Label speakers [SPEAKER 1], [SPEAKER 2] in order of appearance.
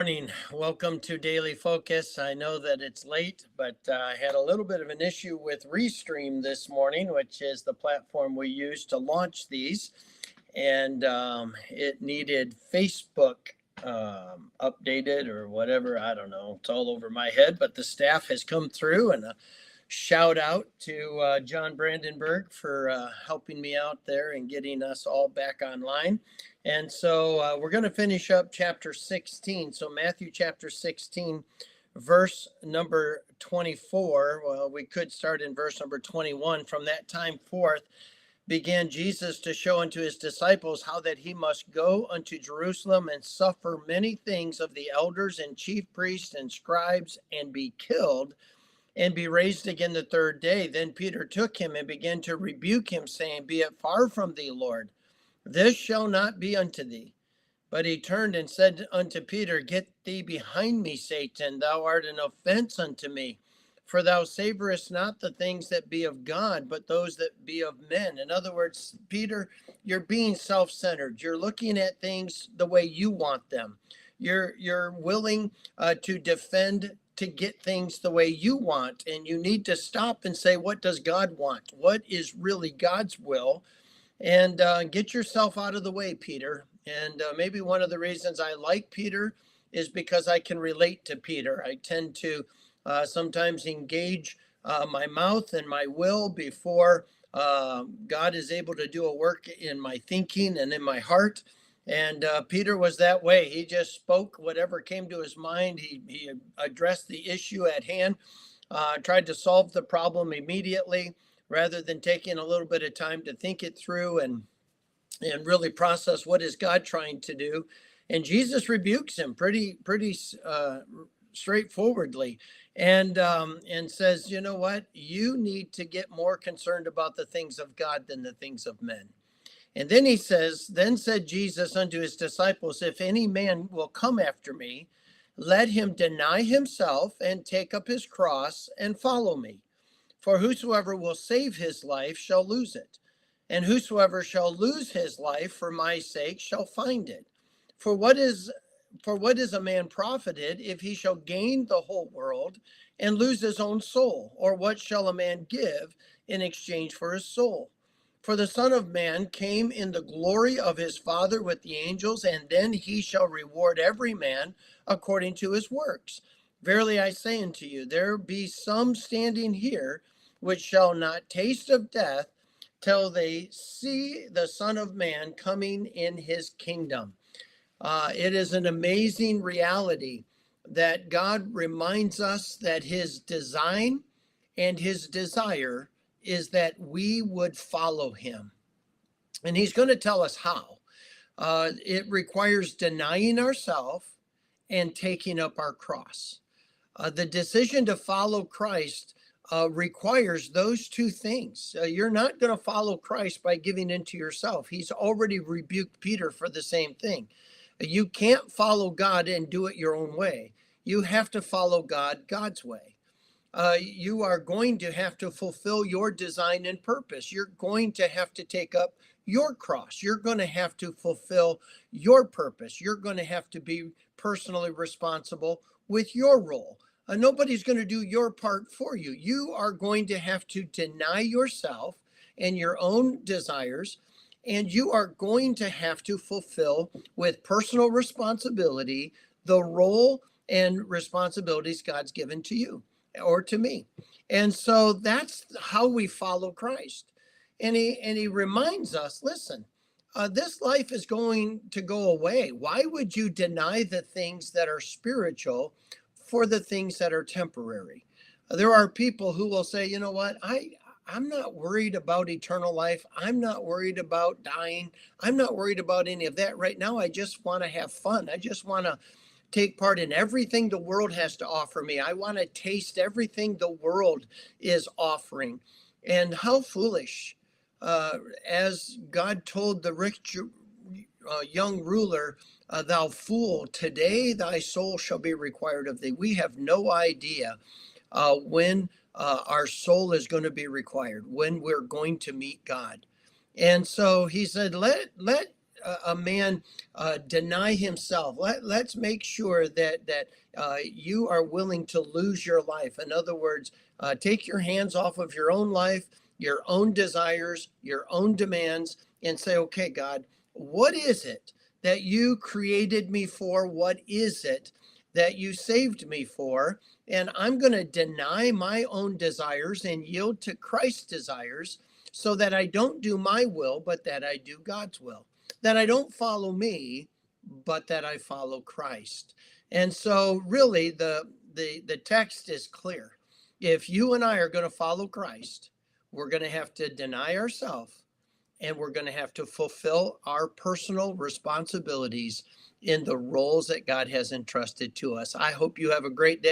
[SPEAKER 1] Morning. Welcome to Daily Focus. I know that it's late, but I had a little bit of an issue with Restream this morning, which is the platform we use to launch these. And it needed Facebook updated or whatever. I don't know. It's all over my head, but the staff has come through, and a shout out to John Brandenburg for helping me out there and getting us all back online. And so we're going to finish up chapter 16. So Matthew chapter 16, verse number 24. Well, we could start in verse number 21. From that time forth began Jesus to show unto his disciples how that he must go unto Jerusalem and suffer many things of the elders and chief priests and scribes, and be killed, and be raised again the third day. Then Peter took him and began to rebuke him, saying, Be it far from thee, Lord. This shall not be unto thee. But he turned and said unto Peter, Get thee behind me, Satan. Thou art an offense unto me. For thou savorest not the things that be of God, but those that be of men. In other words, Peter, you're being self-centered. You're looking at things the way you want them. You're willing to defend, to get things the way you want. And you need to stop and say, what does God want? What is really God's will? And get yourself out of the way, Peter. And maybe one of the reasons I like Peter is because I can relate to Peter. I tend to sometimes engage my mouth and my will before God is able to do a work in my thinking and in my heart. And Peter was that way. He just spoke whatever came to his mind. He addressed the issue at hand, tried to solve the problem immediately, rather than taking a little bit of time to think it through and really process what is God trying to do. And Jesus rebukes him pretty straightforwardly, and says, you know what, you need to get more concerned about the things of God than the things of men. And then he says, Then said Jesus unto his disciples, If any man will come after me, let him deny himself and take up his cross and follow me. For whosoever will save his life shall lose it, and whosoever shall lose his life for my sake shall find it. For what is a man profited if he shall gain the whole world and lose his own soul? Or what shall a man give in exchange for his soul? For the Son of Man came in the glory of his Father with the angels, and then he shall reward every man according to his works. Verily I say unto you, there be some standing here which shall not taste of death till they see the Son of Man coming in his kingdom. It is an amazing reality that God reminds us that his design and his desire is that we would follow him. And he's going to tell us how. It requires denying ourselves and taking up our cross. The decision to follow Christ requires those two things. You're not going to follow Christ by giving into yourself. He's already rebuked Peter for the same thing. You can't follow God and do it your own way. You have to follow God God's way. You are going to have to fulfill your design and purpose. You're going to have to take up your cross. You're going to have to fulfill your purpose. You're going to have to be personally responsible with your role. Nobody's going to do your part for you. You are going to have to deny yourself and your own desires, and you are going to have to fulfill with personal responsibility the role and responsibilities God's given to you or to me. And so that's how we follow Christ. And he reminds us, listen, this life is going to go away. Why would you deny the things that are spiritual for the things that are temporary? There are people who will say, you know what, I'm not worried about eternal life. I'm not worried about dying. I'm not worried about any of that right now. I just want to have fun. I just want to take part in everything the world has to offer me. I want to taste everything the world is offering. And how foolish. As God told the rich young ruler, thou fool, today thy soul shall be required of thee. We have no idea when our soul is going to be required, when we're going to meet God. And so he said, let a man deny himself. Let's make sure that you are willing to lose your life. In other words, take your hands off of your own life, your own desires, your own demands, and say, okay, God, what is it that you created me for? What is it that you saved me for? And I'm going to deny my own desires and yield to Christ's desires so that I don't do my will, but that I do God's will. That I don't follow me, but that I follow Christ. And so really the text is clear. If you and I are going to follow Christ, we're going to have to deny ourselves, and we're going to have to fulfill our personal responsibilities in the roles that God has entrusted to us. I hope you have a great day.